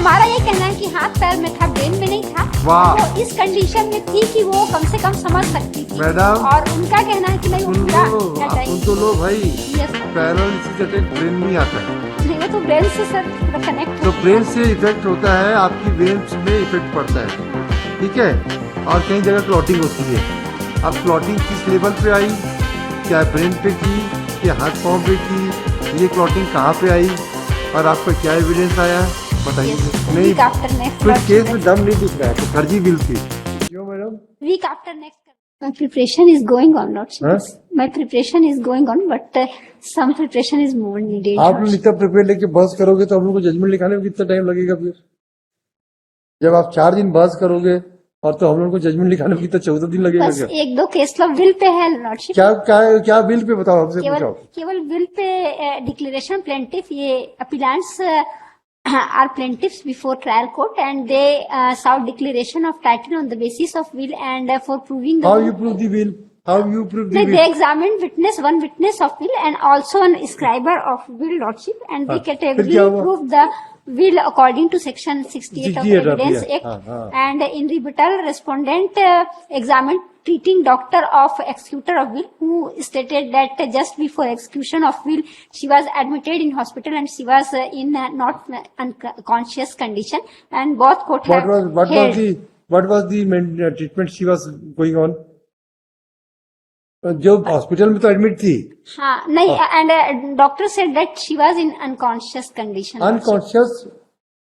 हमारा ये कहना है कि हाथ पैर में था, ब्रेन में नहीं था। वाह। वो इस कंडीशन में थी कि वो कम से कम समझ सकती थी। मैडम, और उनका कहना है कि नहीं वो सुन पूरा लो, आप सुन तो लो भाई। Yes, sir. Paralysis attack brain में ही आता है, नहीं वो तो ब्रेन से सर पूरा कनेक्ट तो ब्रेन से इफेक्ट होता है, आपकी वेन्स में इफेक्ट पड़ता है, ठीक है। और कई जगह क्लॉटिंग होती है। अब क्लॉटिंग किस लेवल पे आई, क्या ब्रेन पे की या हाथ पाँव पे की, ये क्लॉटिंग कहाँ पे आई और आपका क्या एविडेंस आया बताइए। नहीं, कुछ केस में दम नहीं दिख रहा है, तो फर्जी बिल थी क्यों madam. Week after next. My preparation is going on, Lordship. Huh? My preparation is going on, but some preparation is more needed. आप लोग Lordship. इतना प्रिपेयर लेके बहस करोगे तो हम लोग को जजमेंट लिखाने में कितना टाइम लगेगा फिर। जब आप 4 दिन बहस करोगे और तो हम लोग को जजमेंट लिखाने में कितना 14 दिन लगेगा बस क्या। एक दो केस लॉ बिल पे है लॉर्डशिप। क्या क्या क्या बिल पे बताओ, हमसे केवल पूछो। केवल बिल पे डिक्लेरेशन प्लेंटिफ ये अपीलेंट्स are plaintiffs before trial court and they sought declaration of title on the basis of will and for proving the how will. You prove the bill, how you prove the They bill. examined one witness of will and also an scriber of will lordship and they फिर क्या categorically हुआ? proved the will according to section 68 of 68 of Evidence yeah. Act and in rebuttal respondent examined treating doctor of executor of will who stated that just before execution of will she was admitted in hospital and she was in not unconscious condition and both court What have was held. what was the treatment she was going on? जो hospital में तो admit थी। हाँ नहीं and doctor said that she was in unconscious condition. Unconscious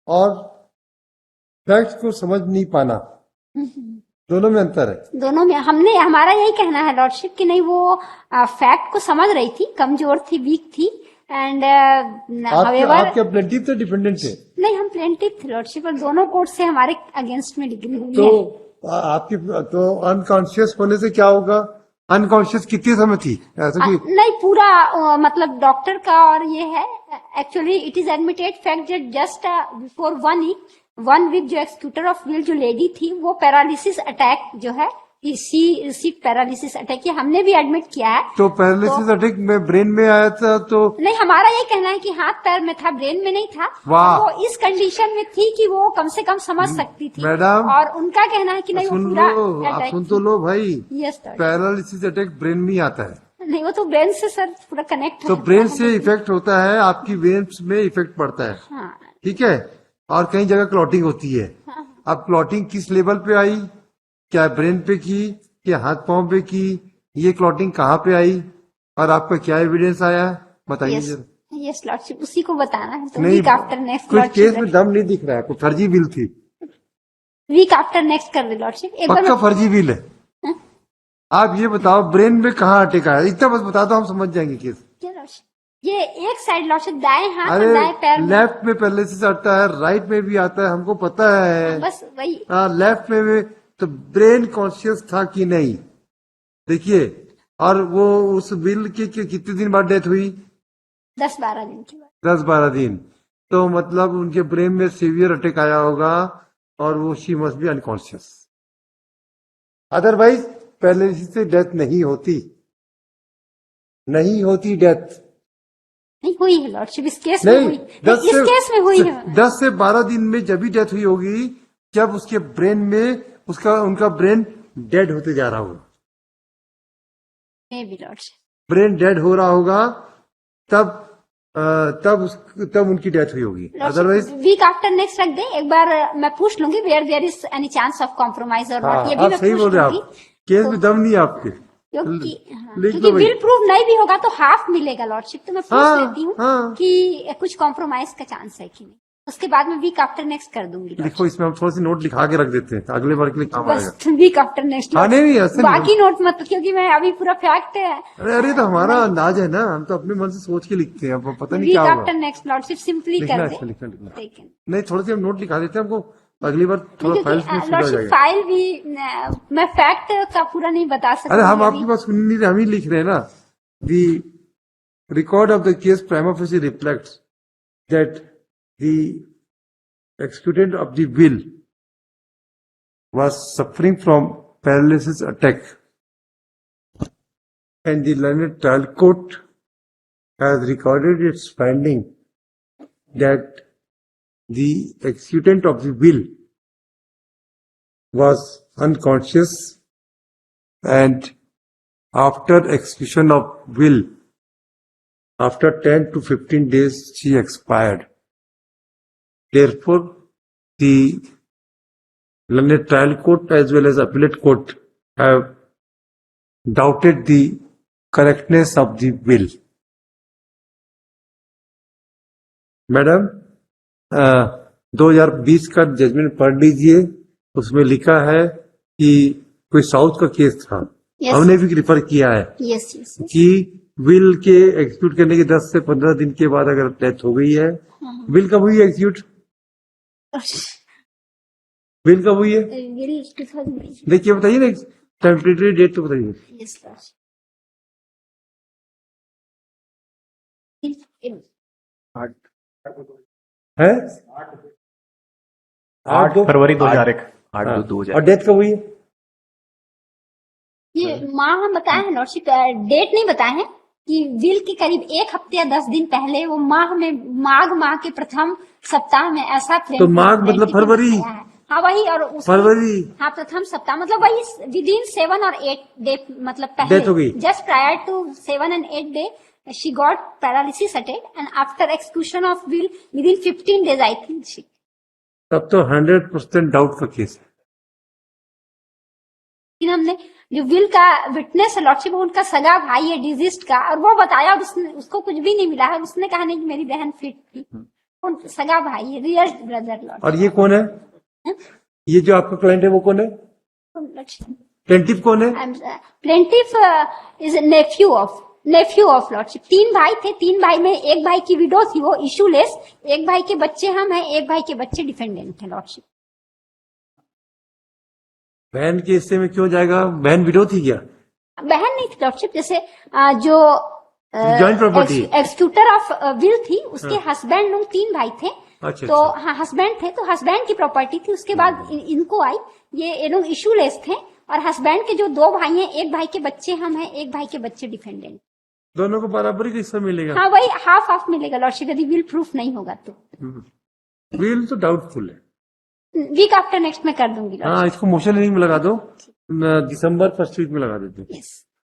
और facts को समझ नहीं पाना, दोनों में अंतर है। दोनों में हमने हमारा यही कहना है लॉर्डशिप कि नहीं वो फैक्ट को समझ रही थी, कमजोर थी, वीक थी एंड आपके प्लेंटिफ थे डिफेंडेंट थे? नहीं हम प्लेंटिफ थे लॉर्डशिप और दोनों कोर्ट से हमारे अगेंस्ट में डिग्री हुई तो है। आपकी तो अनकॉन्शियस होने से क्या होगा, अनकॉन्शियस कितने समय थी ऐसा कि नहीं पूरा मतलब डॉक्टर का और ये है actually it is admitted fact that just before 1 week जो एक्सक्यूटर ऑफ विल जो लेडी थी वो पैरालिसिस अटैक जो है सी पैरालिसिस अटैक ये हमने भी एडमिट किया है। तो पैरालिसिस अटैक में ब्रेन में आया था तो नहीं हमारा ये कहना है कि हाथ पैर में था, ब्रेन में नहीं था। वाह। वो इस कंडीशन में थी कि वो कम से कम समझ सकती थी। मैडम, और उनका कहना है कि नहीं वो सुन पूरा लो, आप सुन तो लो भाई। Yes sir. Paralysis attack brain में ही आता है। नहीं वो तो ब्रेन से सर पूरा कनेक्ट तो ब्रेन से इफेक्ट होता है, आपकी वेन्स में इफेक्ट पड़ता है, हाँ ठीक है। और कई जगह क्लॉटिंग होती है। अब क्लॉटिंग किस लेवल पे आई, क्या ब्रेन पे की या हाथ पांव पे की, ये क्लॉटिंग कहाँ पे आई और आपका क्या एविडेंस आया बताइए जरा। यस लॉर्डशिप उसी को बताना है। तो नहीं, वीक आफ्टर नेक्स्ट कुछ केस में दम नहीं दिख रहा है, कोई फर्जी बिल थी। वीक आफ्टर नेक्स्ट कर दे लॉर्डशिप एक बार पक्का फर्जी बिल है। आप ये बताओ ब्रेन में कहाँ अटैक आया, इतना बस बता दो हम समझ जाएंगे केस। क्या लॉर्डशिप ये एक साइड लॉर्डशिप दाएं हाथ और दाएं पैर में लेफ्ट में पैरालिसिस आता है, राइट में भी आता है, हमको पता है। बस वही लेफ्ट में भी तो ब्रेन कॉन्शियस था कि नहीं देखिए। और वो उस बिल की कितने दिन बाद डेथ हुई, 10-12 दिन की बात। 10-12 दिन। तो मतलब उनके ब्रेन में सीवियर अटैक आया होगा और वो she must be unconscious, otherwise paralysis से डेथ नहीं होती, नहीं होती डेथ। नहीं हुई है लॉर्डशिप इस केस में नहीं, हुई, इस केस में हुई है। 10 से 12 दिन में जब भी डेथ हुई होगी जब उसके ब्रेन में उनका ब्रेन डेड होते जा रहा होगा, ब्रेन डेड हो रहा होगा तब उनकी डेथ हुई होगी, अदरवाइज। वीक आफ्टर नेक्स्ट रख दे एक बार मैं पूछ लूंगी where there is any chance of compromise और नॉट। ये भी मैं सही बोल रहे हैं आप, केस में दम नहीं है आपके। क्योंकि बिल प्रूव नहीं भी होगा तो हाफ मिलेगा लॉर्डशिप। तो मैं पूछ लेती हूँ कि कुछ कॉम्प्रोमाइज का चांस है कि नहीं, उसके बाद में वीक आफ्टर नेक्स्ट कर दूंगी। लिखो इसमें हम थोड़ी सी नोट लिखा के रख देते हैं, अगले बार के लिए काम आएगा। वीक आफ्टर नेक्स्ट नहीं बाकी नोट मत, क्योंकि मैं अभी पूरा फैक्ट है। अरे तो हमारा अंदाज है ना, हम तो अपने मन से सोच के लिखते हैं, पता नहीं क्या होगा। Week after next lordship simply कर दे। लिखना नहीं, थोड़ी सी हम नोट लिखा देते हैं, हमको अगली बार थोड़ा फाइल भी मैं फैक्ट का पूरा नहीं बता सकती। अरे हम आपकी बात सुन नहीं रहे, हम ही लिख रहे हैं ना। The record of the case prima facie reflects that the executant of the will was suffering from paralysis attack and the learned trial court has recorded its finding that the executant of the will was unconscious, and after execution of will, after 10 to 15 days, she expired. Therefore, the learned trial court as well as appellate court have doubted the correctness of the will. Madam 2020 का judgement पढ़ लीजिए, उसमें लिखा है कि कोई south का case था। Yes. हमने भी रिफर किया है Yes, yes, yes. कि विल के एग्जीक्यूट करने के 10 से 15 दिन के बाद अगर डेथ हो गई है, विल कब हुई है एग्जीक्यूट? विल कब हुई है? Will 2008. देखिए बताइए ना, टेम्परेरी डेट तो बताइए। Yes, Lord. है 8 फरवरी 2001। 8 हाँ, 2000। और डेथ कब हुई है? ये माह हम बताए हैं लॉर्डशिप, डेट नहीं बताए हैं कि विल के करीब 1 हफ्ते या 10 दिन पहले वो माह में, माघ माह के प्रथम सप्ताह में ऐसा तो माघ मतलब फरवरी? हाँ वही, और फरवरी, हाँ प्रथम सप्ताह मतलब वही विद इन 7 और 8 डे, मतलब पहले Death हो गई। Just prior to 7 and 8 day she got paralysis attack and after execution of will within 15 days I think she. तब तो 100% डाउट का केस है। लेकिन हमने जो विल का विटनेस है लॉर्डशिप, उनका सगा भाई है डिजीज का, और वो बताया और उसको कुछ भी नहीं मिला है, उसने कहा नहीं कि मेरी बहन फिट थी। उन सगा भाई है, रियल ब्रदर लॉर्ड। और ये कौन है? ये जो आपका क्लाइंट है वो कौन है? प्लेंटिफ कौन है? Plaintiff is Neiphiu of lordship. 3 भाई थे, 3 भाई में एक भाई की विडो थी, वो इशूलेस, एक भाई के बच्चे हम हैं, एक भाई के बच्चे डिफेंडेंट है लॉर्डशिप। बहन के हिस्से में क्यों जाएगा? बहन विडो थी क्या? बहन नहीं थी लॉर्डशिप, जैसे जो जॉइंट प्रॉपर्टी एक्सक्यूटर ऑफ विल थी, उसके हस्बैंड लोग 3 भाई थे। अच्छा, तो अच्छा। हाँ हस्बैंड थे, तो हस्बैंड की प्रॉपर्टी थी, उसके बाद इनको आई। ये लोग इशूलेस थे, और हस्बैंड के जो 2 भाई हैं, एक भाई के बच्चे हम हैं, एक भाई के बच्चे डिफेंडेंट। दोनों को बराबरी का हिस्सा मिलेगा? हाँ वही हाफ हाफ मिलेगा लॉर्डशिप, यदि विल प्रूफ नहीं होगा तो। विल तो डाउटफुल है। वीक आफ्टर नेक्स्ट में कर दूंगी लॉर्डशिप। हाँ, इसको मोशन रीडिंग में लगा दो, दिसंबर 1st वीक में लगा देते हैं। यस।